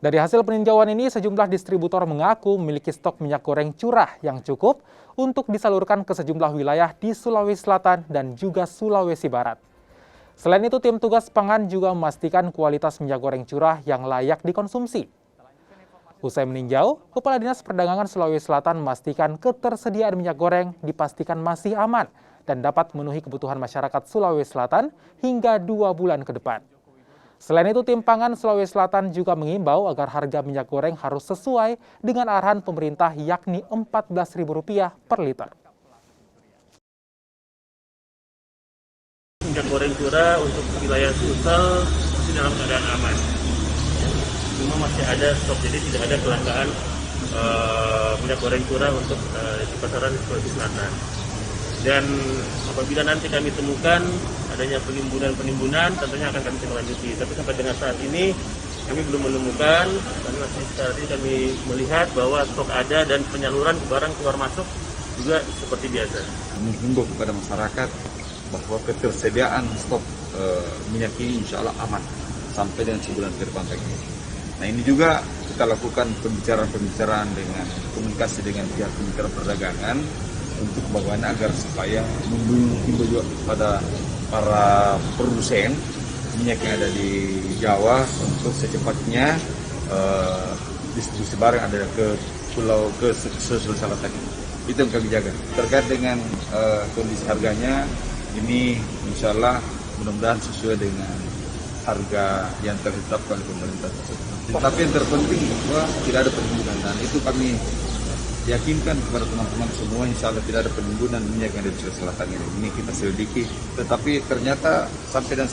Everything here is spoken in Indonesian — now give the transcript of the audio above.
Dari hasil peninjauan ini, sejumlah distributor mengaku memiliki stok minyak goreng curah yang cukup untuk disalurkan ke sejumlah wilayah di Sulawesi Selatan dan juga Sulawesi Barat. Selain itu, tim tugas pangan juga memastikan kualitas minyak goreng curah yang layak dikonsumsi. Usai meninjau, Kepala Dinas Perdagangan Sulawesi Selatan memastikan ketersediaan minyak goreng dipastikan masih aman dan dapat memenuhi kebutuhan masyarakat Sulawesi Selatan hingga 2 bulan ke depan. Selain itu, tim pangan Sulawesi Selatan juga mengimbau agar harga minyak goreng harus sesuai dengan arahan pemerintah yakni Rp14.000 per liter. Minyak goreng curah untuk wilayah Sulsel masih dalam keadaan aman. Cuma masih ada stok, jadi tidak ada kelangkaan minyak goreng curah untuk di pasaran Sulawesi Selatan. Dan apabila nanti kami temukan adanya penimbunan, tentunya akan kami lanjuti. Tapi sampai dengan saat ini kami belum menemukan, kami masih saat ini kami melihat bahwa stok ada dan penyaluran barang keluar masuk juga seperti biasa. Menghimbau kepada masyarakat bahwa ketersediaan stok minyak ini insya Allah aman sampai dengan sebulan ke depan lagi. Nah, ini juga kita lakukan pembicaraan dengan komunikasi dengan pihak Kementerian Perdagangan untuk bagaimana agar supaya menghimbau juga kepada para produsen minyak yang ada di Jawa untuk secepatnya distribusi barang ada ke Sulawesi Selatan. Itu yang kami jaga. Terkait dengan kondisi harganya, ini insya Allah mudah-mudahan sesuai dengan harga yang ditetapkan oleh pemerintah tersebut. Tapi yang terpenting bahwa tidak ada penimbunan, dan itu kami yakinkan kepada teman-teman semua, insya Allah tidak ada penimbunan minyak yang ada di Sulawesi Selatan ini. Ini kita selidiki, tetapi ternyata sampai dan